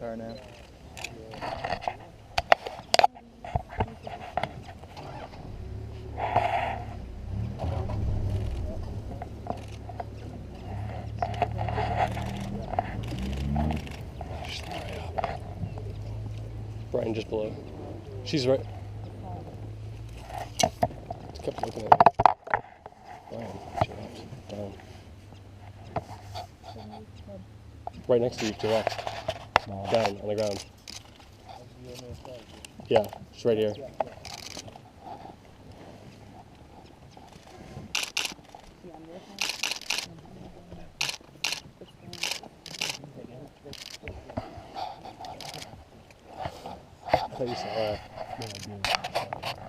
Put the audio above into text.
car now. She's right up. Brian just below. She's right. Just kept looking at me. Brian, she left. Down. Right next to you, to the left. Down, on the ground. Yeah, she's right here. I thought you saw that. Yeah, I did.